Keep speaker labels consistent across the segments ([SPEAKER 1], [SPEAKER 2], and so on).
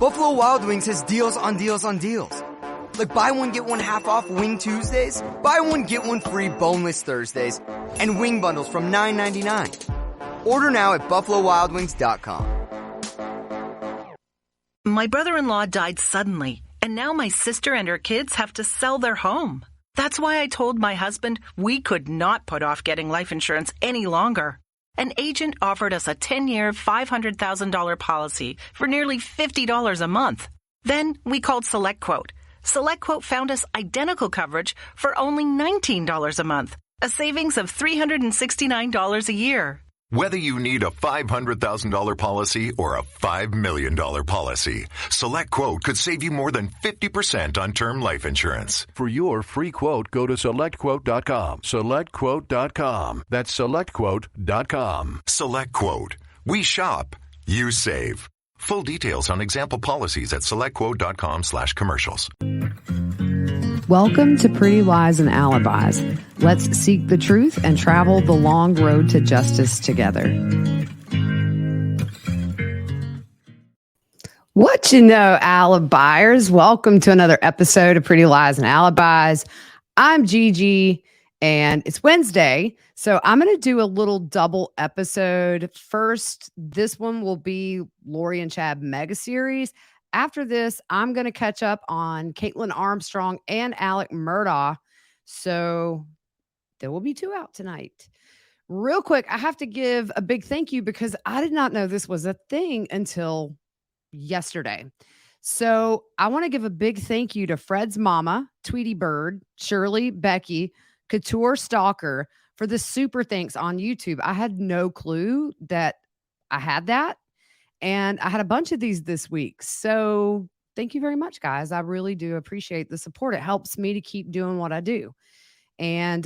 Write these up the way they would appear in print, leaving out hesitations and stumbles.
[SPEAKER 1] Buffalo Wild Wings has deals on deals on deals. Like buy one, get one half off Wing Tuesdays, buy one, get one free boneless Thursdays, and wing bundles from $9.99. Order now at BuffaloWildWings.com.
[SPEAKER 2] My brother-in-law died suddenly, and now my sister and her kids have to sell their home. That's why I told my husband we could not put off getting life insurance any longer. An agent offered us a 10-year, $500,000 policy for nearly $50 a month. Then we called SelectQuote. SelectQuote found us identical coverage for only $19 a month, a savings of $369 a year.
[SPEAKER 3] Whether you need a $500,000 policy or a $5 million policy, SelectQuote could save you more than 50% on term life insurance.
[SPEAKER 4] For your free quote, go to SelectQuote.com. SelectQuote.com. That's SelectQuote.com.
[SPEAKER 3] SelectQuote. We shop. You save. Full details on example policies at SelectQuote.com/commercials.
[SPEAKER 5] Welcome to Pretty Lies and Alibis. Let's seek the truth and travel the long road to justice together. What you know, Alibis? Welcome to another episode of Pretty Lies and Alibis. I'm Gigi, and it's Wednesday, so I'm going to do a little double episode. First, this one will be Lori and Chad mega series. After this, I'm going to catch up on Caitlin Armstrong and Alec Murdaugh. So there will be 2 out tonight. Real quick, I have to give a big thank you because I did not know this was a thing until yesterday. So I want to give a big thank you to Fred's mama, Tweety Bird, Shirley, Becky, Couture Stalker for the super thanks on YouTube. I had no clue that I had that. And I had a bunch of these this week. So thank you very much, guys. I really do appreciate the support. It helps me to keep doing what I do. And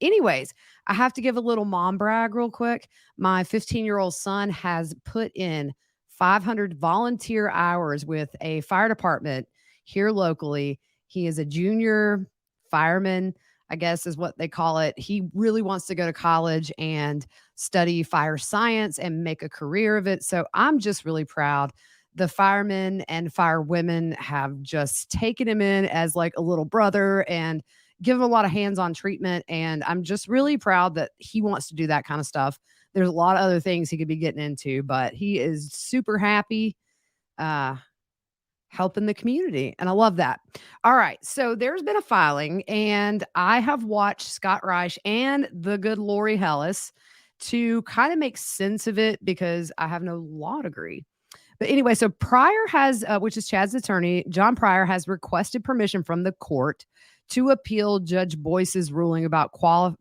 [SPEAKER 5] anyways, I have to give a little mom brag real quick. My 15-year-old son has put in 500 volunteer hours with a fire department here locally. He is a junior fireman, I guess is what they call it. He really wants to go to college and study fire science and make a career of it. So I'm just really proud. The firemen and firewomen have just taken him in as like a little brother and give him a lot of hands-on treatment. And I'm just really proud that he wants to do that kind of stuff. There's a lot of other things he could be getting into, but he is super happy helping the community. And I love that. All right. So there's been a filing, and I have watched Scott Reich and the good Lori Hellis to kind of make sense of it because I have no law degree. But anyway, so Pryor has, which is Chad's attorney, John Pryor has requested permission from the court to appeal Judge Boyce's ruling about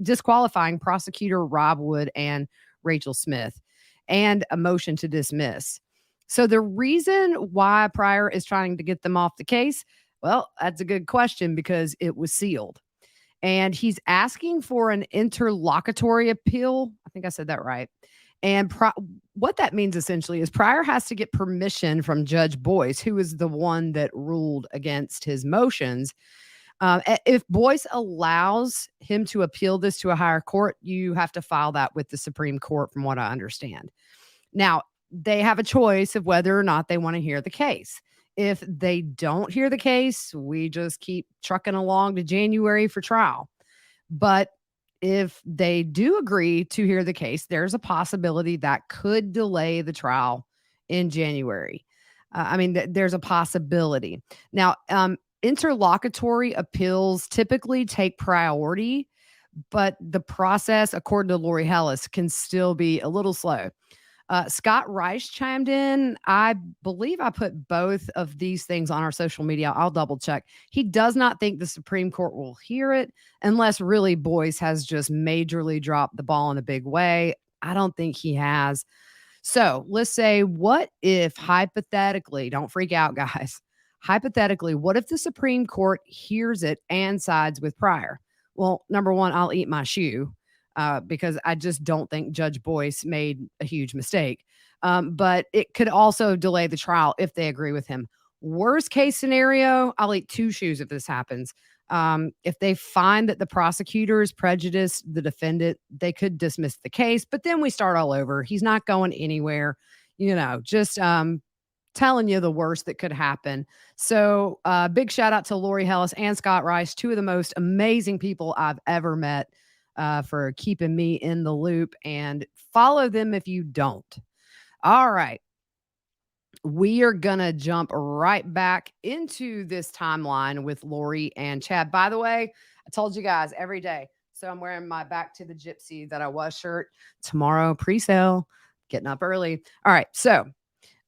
[SPEAKER 5] disqualifying prosecutor Rob Wood and Rachel Smith and a motion to dismiss. So the reason why Pryor is trying to get them off the case, well, that's a good question because it was sealed. And he's asking for an interlocutory appeal. I think I said that right. And what that means essentially is Pryor has to get permission from Judge Boyce, who is the one that ruled against his motions. If Boyce allows him to appeal this to a higher court, you have to file that with the Supreme Court, from what I understand. Now, they have a choice of whether or not they want to hear the case. If they don't hear the case, we just keep trucking along to January for trial. But if they do agree to hear the case, there's a possibility that could delay the trial in January. There's a possibility. Now, interlocutory appeals typically take priority, but the process, according to Lori Hellis, can still be a little slow. Scott Reich chimed in. I believe I put both of these things on our social media. I'll double check. He does not think the Supreme Court will hear it unless really Boyce has just majorly dropped the ball in a big way. I don't think he has. So let's say, what if hypothetically, don't freak out, guys. Hypothetically, what if the Supreme Court hears it and sides with Pryor? Well, number one, I'll eat my shoe. Because I just don't think Judge Boyce made a huge mistake. But it could also delay the trial if they agree with him. Worst case scenario, I'll eat 2 shoes if this happens. If they find that the prosecutors prejudiced the defendant, they could dismiss the case, but then we start all over. He's not going anywhere. Just telling you the worst that could happen. So big shout out to Lori Hellis and Scott Rice, two of the most amazing people I've ever met, for keeping me in the loop, and follow them if you don't. All right. We are going to jump right back into this timeline with Lori and Chad. By the way, I told you guys every day. So I'm wearing my Back to the Gypsy That I Was shirt tomorrow, pre-sale, getting up early. All right. So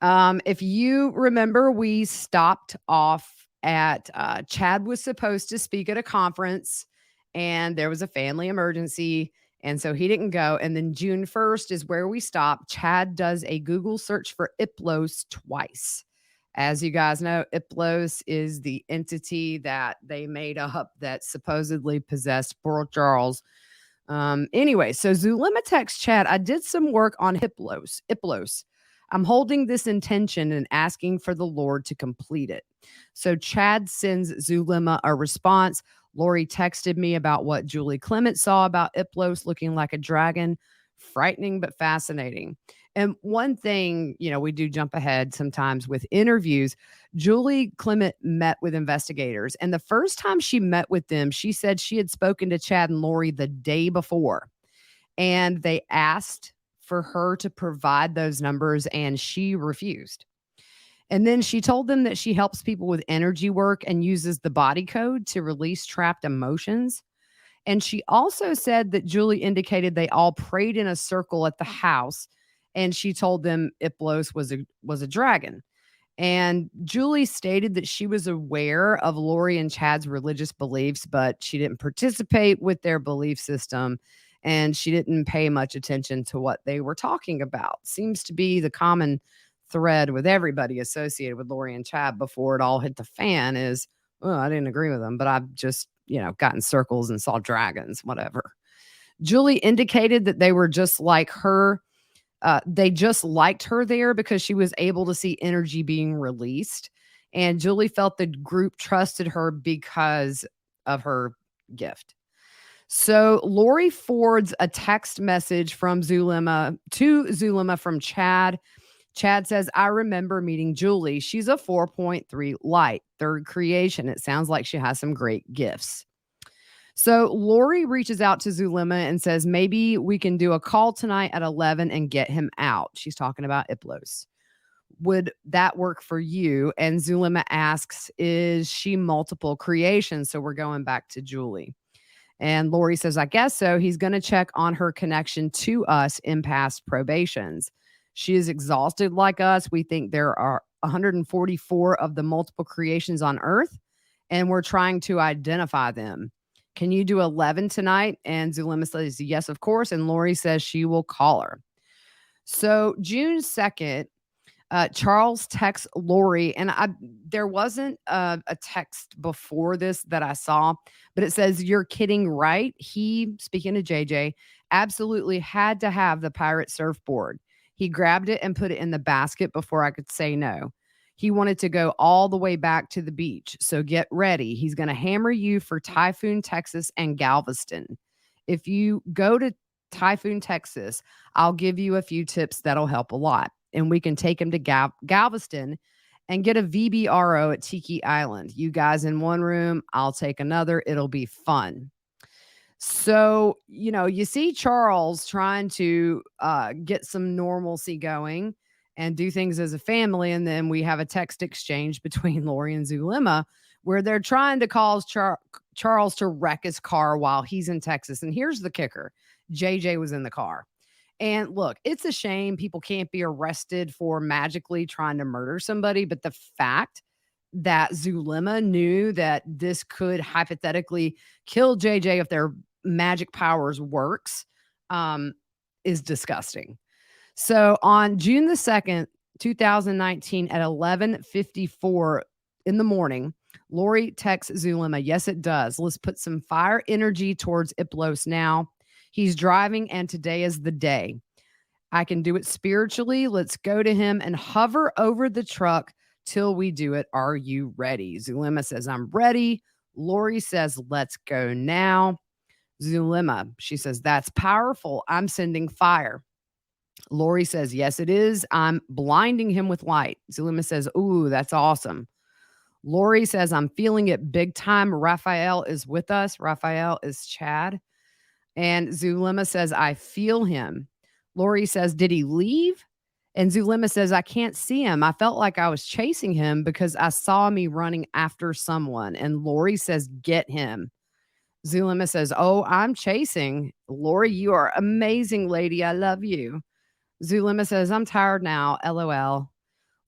[SPEAKER 5] if you remember, we stopped off at Chad was supposed to speak at a conference, and there was a family emergency. And so he didn't go. And then June 1st is where we stopped. Chad does a Google search for Iplos twice. As you guys know, Iplos is the entity that they made up that supposedly possessed Port Charles. Anyway, so Zulema texts Chad, I did some work on Iplos. I'm holding this intention and asking for the Lord to complete it. So Chad sends Zulema a response. Lori texted me about what Julie Clement saw about Iplos looking like a dragon. Frightening, but fascinating. And one thing, we do jump ahead sometimes with interviews. Julie Clement met with investigators. And the first time she met with them, she said she had spoken to Chad and Lori the day before. And they asked for her to provide those numbers, and she refused. And then she told them that she helps people with energy work and uses the body code to release trapped emotions. And she also said that Julie indicated they all prayed in a circle at the house, and she told them Iplos was a dragon. And Julie stated that she was aware of Lori and Chad's religious beliefs, but she didn't participate with their belief system, and she didn't pay much attention to what they were talking about. Seems to be the common thread with everybody associated with Lori and Chad before it all hit the fan is, well, I didn't agree with them, but I've just, got in circles and saw dragons, whatever. Julie indicated that they were just like her. They just liked her there because she was able to see energy being released. And Julie felt the group trusted her because of her gift. So Lori forwards a text message from Zulema to Zulema from Chad. Chad says, I remember meeting Julie. She's a 4.3 light, third creation. It sounds like she has some great gifts. So Lori reaches out to Zulema and says, maybe we can do a call tonight at 11 and get him out. She's talking about Iplos. Would that work for you? And Zulema asks, is she multiple creations? So we're going back to Julie. And Lori says, I guess so. He's going to check on her connection to us in past probations. She is exhausted like us. We think there are 144 of the multiple creations on Earth, and we're trying to identify them. Can you do 11 tonight? And Zulema says, yes, of course. And Lori says she will call her. So June 2nd, Charles texts Lori, and there wasn't a text before this that I saw, but it says, you're kidding, right? He, speaking to JJ, absolutely had to have the pirate surfboard. He grabbed it and put it in the basket before I could say no. He wanted to go all the way back to the beach. So get ready. He's going to hammer you for Typhoon, Texas and Galveston. If you go to Typhoon, Texas, I'll give you a few tips that'll help a lot. And we can take him to Galveston and get a VBRO at Tiki Island. You guys in one room, I'll take another. It'll be fun. So, you see Charles trying to get some normalcy going and do things as a family. And then we have a text exchange between Lori and Zulema where they're trying to cause Charles to wreck his car while he's in Texas. And here's the kicker. JJ was in the car. And look, it's a shame people can't be arrested for magically trying to murder somebody. But the fact that Zulema knew that this could hypothetically kill JJ if their magic powers works is disgusting. So on June the 2nd, 2019 at 11:54 in the morning, Lori texts Zulema, yes, it does. Let's put some fire energy towards Iplos now. He's driving and today is the day. I can do it spiritually. Let's go to him and hover over the truck till we do it. Are you ready? Zulema says, I'm ready. Lori says, let's go now. Zulema, she says, that's powerful. I'm sending fire. Lori says, yes, it is. I'm blinding him with light. Zulema says, ooh, that's awesome. Lori says, I'm feeling it big time. Raphael is with us. Raphael is Chad. And Zulema says, I feel him. Lori says, did he leave? And Zulema says, I can't see him. I felt like I was chasing him because I saw me running after someone. And Lori says, get him. Zulema says, oh, I'm chasing. Lori, you are amazing, lady. I love you. Zulema says, I'm tired now. LOL.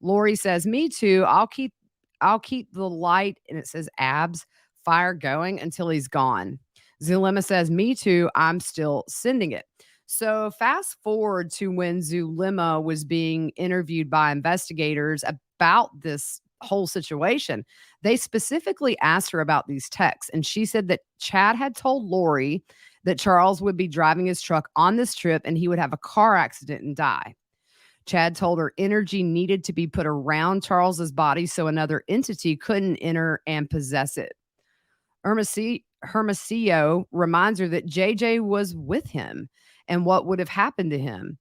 [SPEAKER 5] Lori says, me too. I'll keep the light, and it says abs, fire going until he's gone. Zulema says, me too. I'm still sending it. So fast forward to when Zulema was being interviewed by investigators about this whole situation. They specifically asked her about these texts, and she said that Chad had told Lori that Charles would be driving his truck on this trip and he would have a car accident and die. Chad told her energy needed to be put around Charles's body so another entity couldn't enter and possess it. Hermosillo reminds her that JJ was with him and what would have happened to him.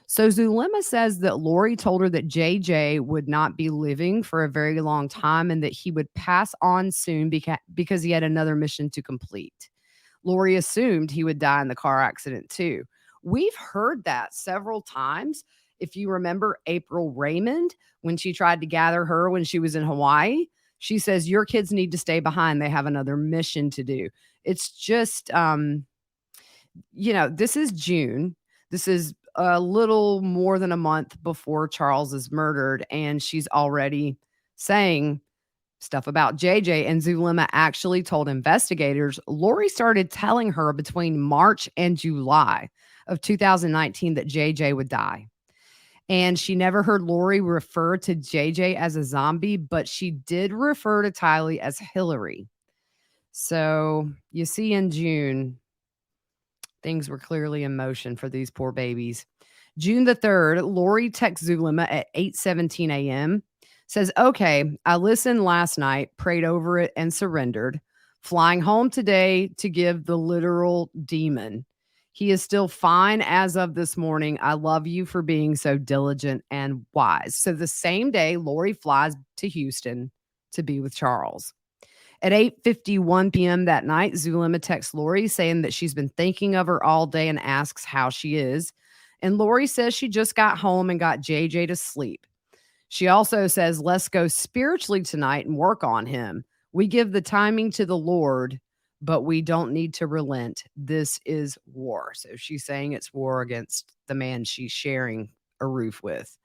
[SPEAKER 5] So Zulema says that Lori told her that JJ would not be living for a very long time and that he would pass on soon because he had another mission to complete. Lori assumed he would die in the car accident too. We've heard that several times. If you remember April Raymond, when she tried to gather her when she was in Hawaii, she says, your kids need to stay behind. They have another mission to do. It's just, this is June. This is a little more than a month before Charles is murdered. And she's already saying stuff about JJ. And Zulema actually told investigators Lori started telling her between March and July of 2019 that JJ would die. And she never heard Lori refer to JJ as a zombie, but she did refer to Tylee as Hillary. So you see, in June, things were clearly in motion for these poor babies. June the 3rd, Lori texts Zulema at 8:17 a.m. Says, okay, I listened last night, prayed over it, and surrendered. Flying home today to give the literal demon. He is still fine as of this morning. I love you for being so diligent and wise. So the same day, Lori flies to Houston to be with Charles. At 8:51 p.m. that night, Zulema texts Lori saying that she's been thinking of her all day and asks how she is. And Lori says she just got home and got JJ to sleep. She also says, let's go spiritually tonight and work on him. We give the timing to the Lord, but we don't need to relent. This is war. So she's saying it's war against the man she's sharing a roof with.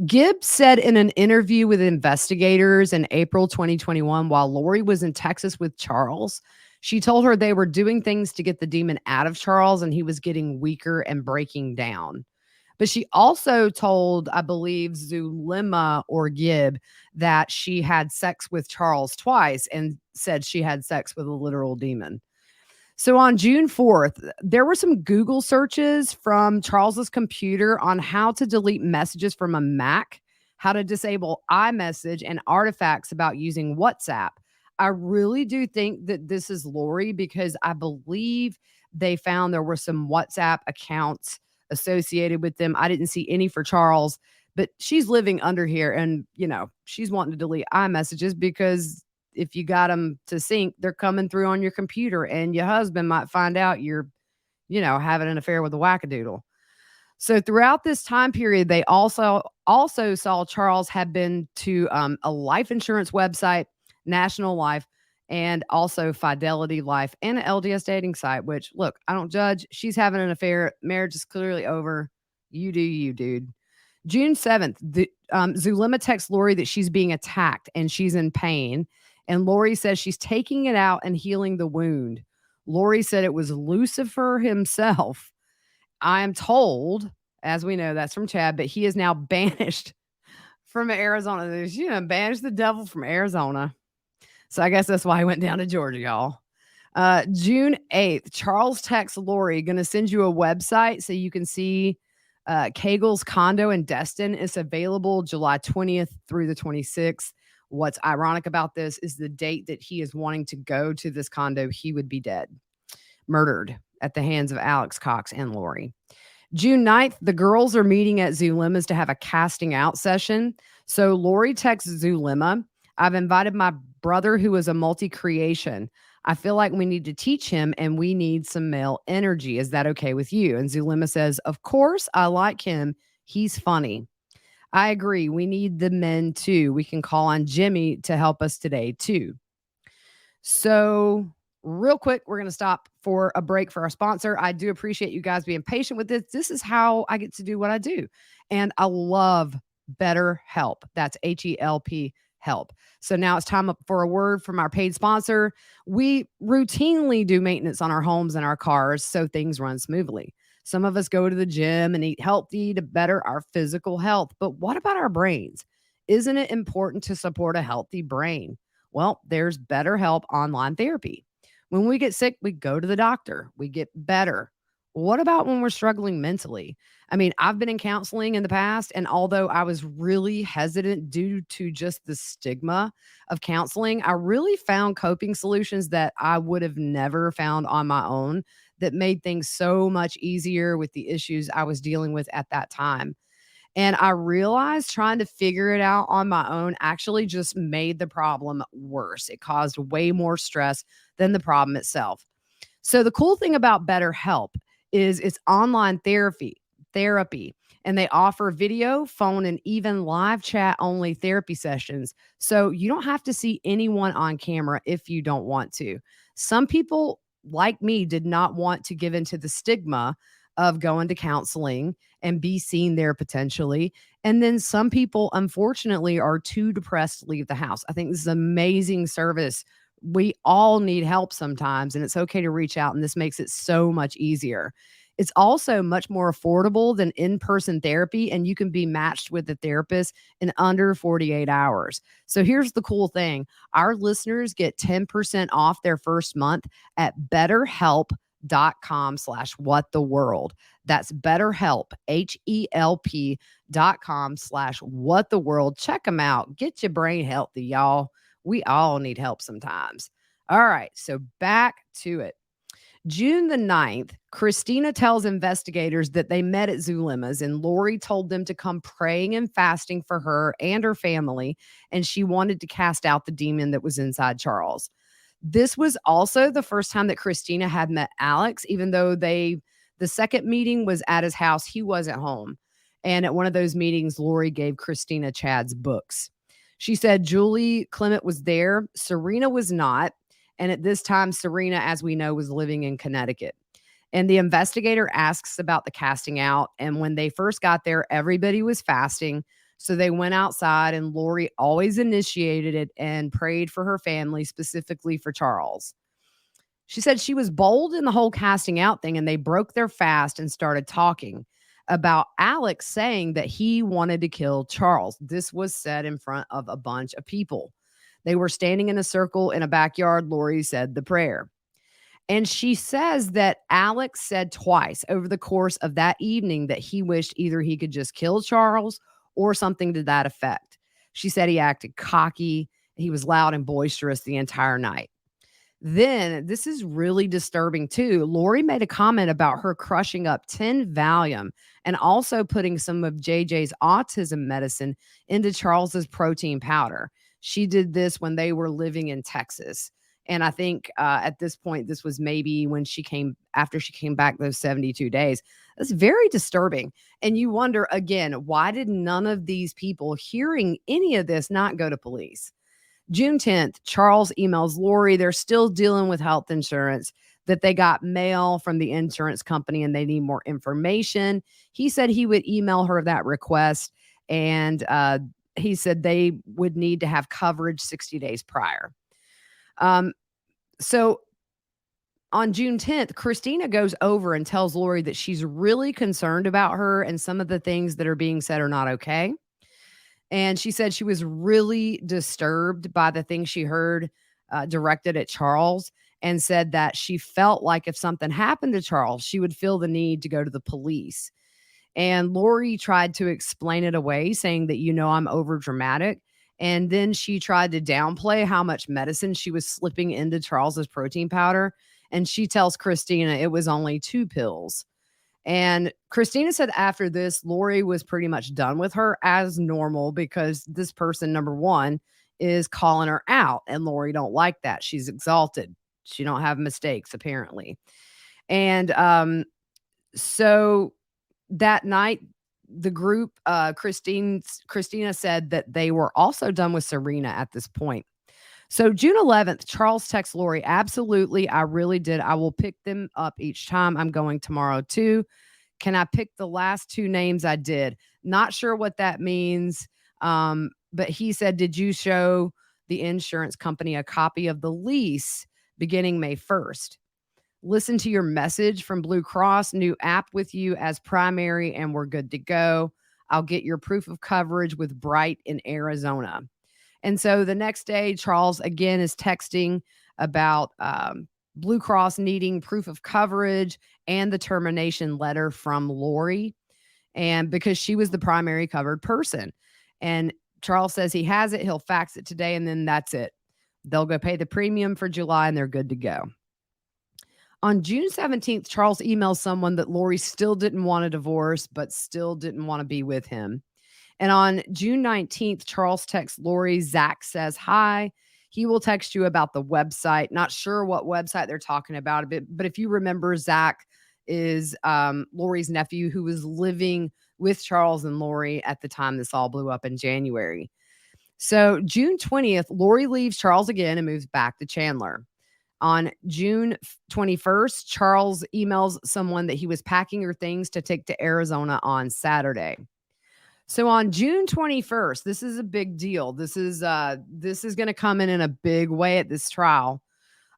[SPEAKER 5] Gibbs said in an interview with investigators in April 2021, while Lori was in Texas with Charles, she told her they were doing things to get the demon out of Charles and he was getting weaker and breaking down. But she also told, I believe, Zulema or Gibb that she had sex with Charles twice and said she had sex with a literal demon. So on June 4th, there were some Google searches from Charles's computer on how to delete messages from a Mac, how to disable iMessage, and artifacts about using WhatsApp. I really do think that this is Lori because I believe they found there were some WhatsApp accounts associated with them. I didn't see any for Charles, but she's living under here and, she's wanting to delete iMessages because if you got them to sync, they're coming through on your computer and your husband might find out you're, having an affair with a wackadoodle. So throughout this time period, they also saw Charles had been to a life insurance website, National Life, and also Fidelity Life and an LDS dating site, which, look, I don't judge. She's having an affair. Marriage is clearly over. You do you, dude. June 7th, Zulema texts Lori that she's being attacked and she's in pain. And Lori says she's taking it out and healing the wound. Lori said it was Lucifer himself. I am told, as we know, that's from Chad, but he is now banished from Arizona. Banished the devil from Arizona. So I guess that's why he went down to Georgia, y'all. June 8th, Charles texts Lori, going to send you a website so you can see Cagel's condo in Destin. It's available July 20th through the 26th. What's ironic about this is the date that he is wanting to go to this condo, he would be dead, murdered at the hands of Alex Cox and Lori. June 9th, the girls are meeting at Zulema's to have a casting out session. So Lori texts Zulema, I've invited my brother who is a multi-creation. I feel like we need to teach him and we need some male energy. Is that okay with you? And Zulema says, of course, I like him. He's funny. I agree. We need the men too. We can call on Jimmy to help us today too. So, real quick, we're going to stop for a break for our sponsor. I do appreciate you guys being patient with this. This is how I get to do what I do. And I love BetterHelp. That's HELP help. So now it's time for a word from our paid sponsor. We routinely do maintenance on our homes and our cars so things run smoothly. Some of us go to the gym and eat healthy to better our physical health. But what about our brains? Isn't it important to support a healthy brain? Well, there's BetterHelp online therapy. When we get sick, we go to the doctor. We get better. What about when we're struggling mentally? I mean, I've been in counseling in the past, and although I was really hesitant due to just the stigma of counseling, I really found coping solutions that I would have never found on my own that made things so much easier with the issues I was dealing with at that time. And I realized trying to figure it out on my own actually just made the problem worse. It caused way more stress than the problem itself. So the cool thing about BetterHelp is it's online therapy, and they offer video, phone, and even live chat only therapy sessions. So you don't have to see anyone on camera if you don't want to. Some people like me did not want to give into the stigma of going to counseling and be seen there potentially. And then some people, unfortunately, are too depressed to leave the house. I think this is an amazing service. We all need help sometimes, and it's okay to reach out, and this makes it so much easier. It's also much more affordable than in-person therapy, and you can be matched with a therapist in under 48 hours. So here's the cool thing. Our listeners get 10% off their first month at BetterHelp.com/whattheworld. That's BetterHelp, HELP.com/whattheworld. Check them out. Get your brain healthy, y'all. We all need help sometimes. All right, so back to it. June the 9th, Christina tells investigators that they met at Zulema's and Lori told them to come praying and fasting for her and her family, and she wanted to cast out the demon that was inside Charles. This was also the first time that Christina had met Alex, even though the second meeting was at his house. He wasn't home. And at one of those meetings, Lori gave Christina Chad's books. She said Julie Clement was there. Serena was not. And at this time, Serena, as we know, was living in Connecticut. And the investigator asks about the casting out. And when they first got there, everybody was fasting. So they went outside, and Lori always initiated it and prayed for her family, specifically for Charles. She said she was bold in the whole casting out thing, and they broke their fast and started talking about Alex saying that he wanted to kill Charles. This was said in front of a bunch of people. They were standing in a circle in a backyard. Lori said the prayer. And she says that Alex said twice over the course of that evening that he wished either he could just kill Charles or something to that effect. She said he acted cocky. He was loud and boisterous the entire night. Then, this is really disturbing too. Lori made a comment about her crushing up 10 Valium and also putting some of JJ's autism medicine into Charles's protein powder. She did this when they were living in Texas. And I think at this point, this was maybe when after she came back those 72 days. That's very disturbing. And you wonder, again, why did none of these people hearing any of this not go to police? June 10th, Charles emails Lori. They're still dealing with health insurance, that they got mail from the insurance company and they need more information. He said he would email her that request, and he said they would need to have coverage 60 days prior. So on June 10th, Christina goes over and tells Lori that she's really concerned about her and some of the things that are being said are not okay. And she said she was really disturbed by the things she heard directed at Charles, and said that she felt like if something happened to Charles, she would feel the need to go to the police. And Lori tried to explain it away, saying that, I'm over dramatic. And then she tried to downplay how much medicine she was slipping into Charles's protein powder. And she tells Christina it was only 2 pills. And Christina said after this, Lori was pretty much done with her as normal because this person, number one, is calling her out. And Lori don't like that. She's exalted. She don't have mistakes, apparently. And so that night, the group, Christina said that they were also done with Serena at this point. So June 11th, Charles texts Lori, absolutely, I really did. I will pick them up each time. I'm going tomorrow too. Can I pick the last two names I did? Not sure what that means. But he said, did you show the insurance company a copy of the lease beginning May 1st? Listen to your message from Blue Cross, new app with you as primary, and we're good to go. I'll get your proof of coverage with Bright in Arizona. And so the next day, Charles again is texting about Blue Cross needing proof of coverage and the termination letter from Lori, and because she was the primary covered person. And Charles says he has it. He'll fax it today, and then that's it. They'll go pay the premium for July, and they're good to go. On June 17th, Charles emails someone that Lori still didn't want a divorce, but still didn't want to be with him. And on June 19th, Charles texts Lori, Zach says hi. He will text you about the website. Not sure what website they're talking about, but if you remember, Zach is Lori's nephew who was living with Charles and Lori at the time this all blew up in January. So June 20th, Lori leaves Charles again and moves back to Chandler. On June 21st, Charles emails someone that he was packing her things to take to Arizona on Saturday. So on June 21st, this is a big deal. This is going to come in a big way at this trial.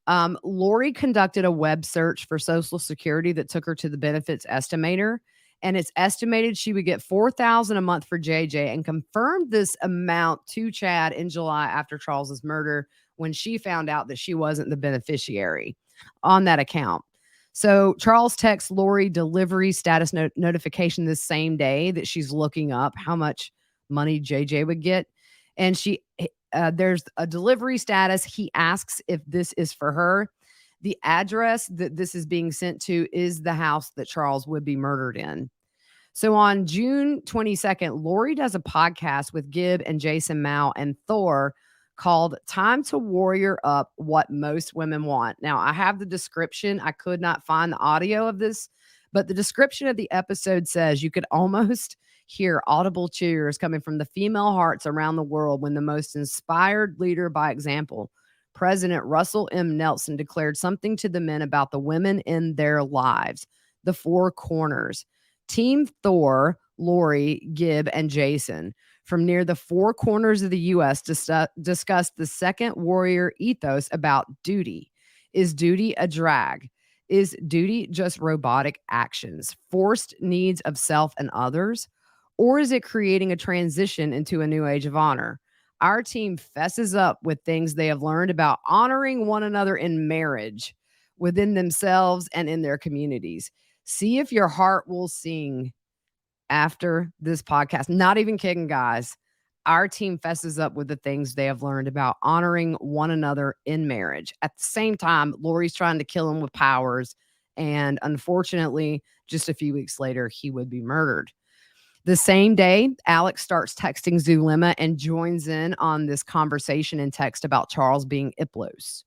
[SPEAKER 5] Lori conducted a web search for Social Security that took her to the benefits estimator, and it's estimated she would get $4,000 a month for JJ, and confirmed this amount to Chad in July after Charles's murder when she found out that she wasn't the beneficiary on that account. So Charles texts Lori delivery status notification this same day that she's looking up how much money JJ would get. And there's a delivery status. He asks if this is for her. The address that this is being sent to is the house that Charles would be murdered in. So on June 22nd, Lori does a podcast with Gib and Jason Mao and Thor called Time to Warrior Up What Most Women Want. Now, I have the description. I could not find the audio of this, but the description of the episode says you could almost hear audible cheers coming from the female hearts around the world when the most inspired leader by example, President Russell M. Nelson, declared something to the men about the women in their lives. The four corners. Team Thor, Lori, Gib, and Jason from near the four corners of the U.S. discussed the second warrior ethos about duty. Is duty a drag? Is duty just robotic actions, forced needs of self and others? Or is it creating a transition into a new age of honor? Our team fesses up with things they have learned about honoring one another in marriage, within themselves and in their communities. See if your heart will sing after this podcast. Not even kidding, guys. Our team fesses up with the things they have learned about honoring one another in marriage. At the same time, Lori's trying to kill him with powers. And unfortunately, just a few weeks later, he would be murdered. The same day, Alex starts texting Zulema and joins in on this conversation in text about Charles being Iplos.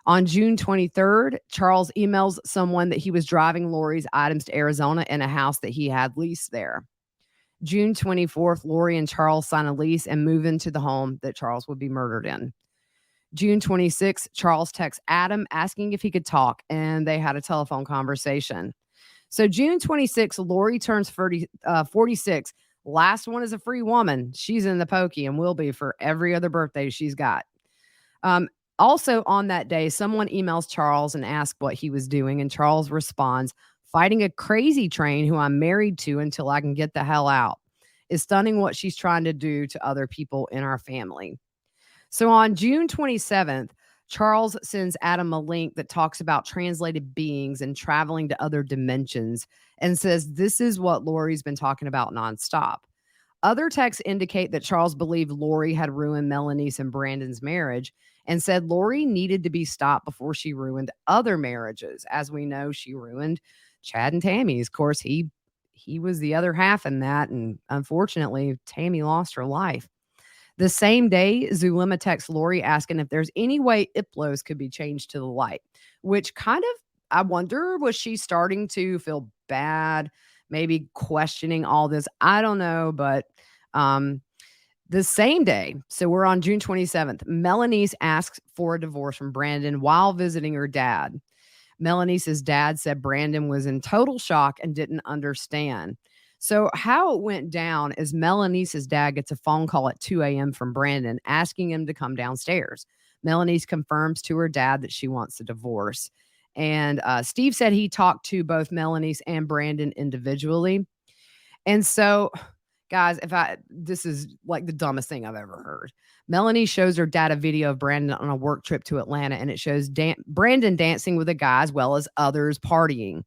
[SPEAKER 5] On June 23rd, Charles emails someone that he was driving Lori's items to Arizona in a house that he had leased there. June 24th, Lori and Charles sign a lease and move into the home that Charles would be murdered in. June 26th, Charles texts Adam asking if he could talk, and they had a telephone conversation. So June 26th, Lori turns 46. Last one is a free woman. She's in the pokey and will be for every other birthday she's got. Also on that day, someone emails Charles and asks what he was doing, and Charles responds, fighting a crazy train who I'm married to until I can get the hell out. It's stunning what she's trying to do to other people in our family. So on June 27th, Charles sends Adam a link that talks about translated beings and traveling to other dimensions and says this is what Lori's been talking about nonstop. Other texts indicate that Charles believed Lori had ruined Melaniece and Brandon's marriage and said Lori needed to be stopped before she ruined other marriages. As we know, she ruined Chad and Tammy's. Of course, he was the other half in that, and unfortunately, Tammy lost her life. The same day, Zulema texts Lori asking if there's any way Iplos could be changed to the light, which kind of, I wonder, was she starting to feel bad, maybe questioning all this? I don't know, but the same day, so we're on June 27th, Melaniece asks for a divorce from Brandon while visiting her dad. Melaniece's dad said Brandon was in total shock and didn't understand. So how it went down is Melaniece's dad gets a phone call at 2 a.m. from Brandon asking him to come downstairs. Melaniece confirms to her dad that she wants a divorce. And Steve said he talked to both Melaniece and Brandon individually. And so, guys, this is like the dumbest thing I've ever heard. Melanie shows her dad a video of Brandon on a work trip to Atlanta, and it shows Brandon dancing with a guy as well as others partying.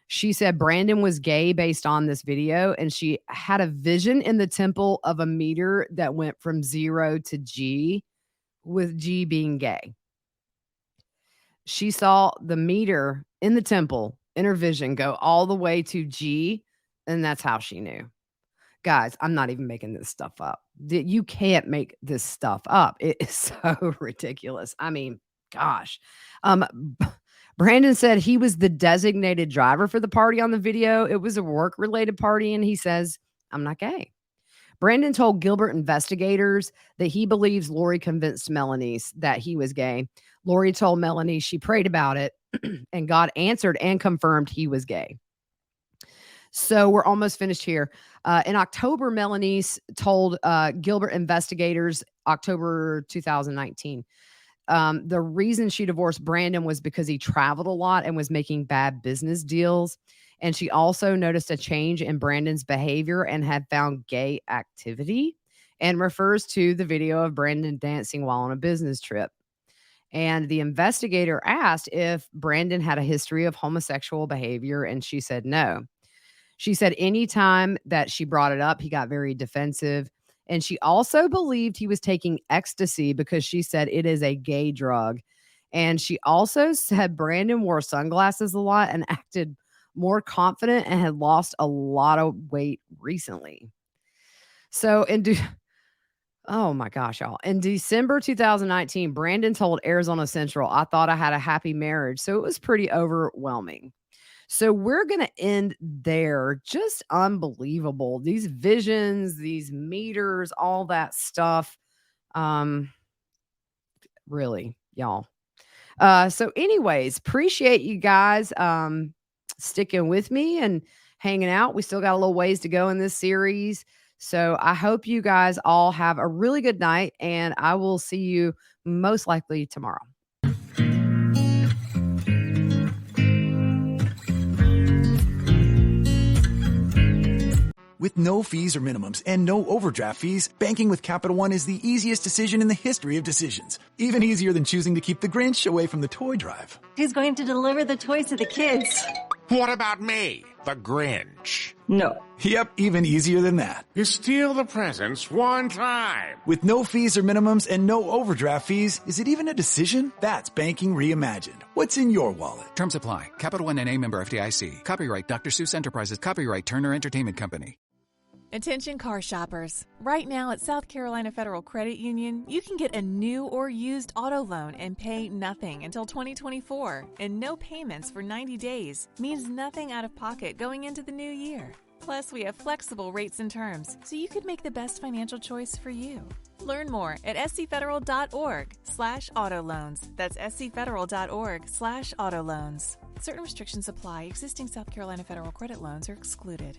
[SPEAKER 5] She said Brandon was gay based on this video, and she had a vision in the temple of a meter that went from 0 to G, with G being gay. She saw the meter in the temple in her vision go all the way to G, and that's how she knew. Guys, I'm not even making this stuff up. You can't make this stuff up. It is so ridiculous. I mean, gosh. Brandon said he was the designated driver for the party on the video. It was a work-related party, and he says, I'm not gay. Brandon told Gilbert investigators that he believes Lori convinced Melaniece that he was gay. Lori told Melaniece she prayed about it, and God answered and confirmed he was gay. So we're almost finished here. In October, Melaniece told Gilbert investigators, October 2019, the reason she divorced Brandon was because he traveled a lot and was making bad business deals. And she also noticed a change in Brandon's behavior and had found gay activity, and refers to the video of Brandon dancing while on a business trip. And the investigator asked if Brandon had a history of homosexual behavior, and she said no. She said anytime that she brought it up, he got very defensive. And she also believed he was taking ecstasy because she said it is a gay drug. And she also said Brandon wore sunglasses a lot and acted more confident and had lost a lot of weight recently. So oh my gosh, y'all. In December 2019, Brandon told Arizona Central, I thought I had a happy marriage. So it was pretty overwhelming. So we're going to end there. Just unbelievable. These visions, these meters, all that stuff. Really, y'all. So anyways, appreciate you guys sticking with me and hanging out. We still got a little ways to go in this series. So I hope you guys all have a really good night, and I will see you most likely tomorrow.
[SPEAKER 6] With no fees or minimums and no overdraft fees, banking with Capital One is the easiest decision in the history of decisions. Even easier than choosing to keep the Grinch away from the toy drive.
[SPEAKER 7] Who's going to deliver the toys to the kids?
[SPEAKER 8] What about me, the Grinch?
[SPEAKER 7] No.
[SPEAKER 6] Yep, even easier than that.
[SPEAKER 8] You steal the presents one time.
[SPEAKER 6] With no fees or minimums and no overdraft fees, is it even a decision? That's banking reimagined. What's in your wallet?
[SPEAKER 9] Terms apply. Capital One N.A. member FDIC. Copyright Dr. Seuss Enterprises. Copyright Turner Entertainment Company.
[SPEAKER 10] Attention car shoppers. Right now at South Carolina Federal Credit Union, you can get a new or used auto loan and pay nothing until 2024. And no payments for 90 days means nothing out of pocket going into the new year. Plus, we have flexible rates and terms, so you could make the best financial choice for you. Learn more at scfederal.org/auto loans. That's scfederal.org/auto loans. Certain restrictions apply. Existing South Carolina federal credit loans are excluded.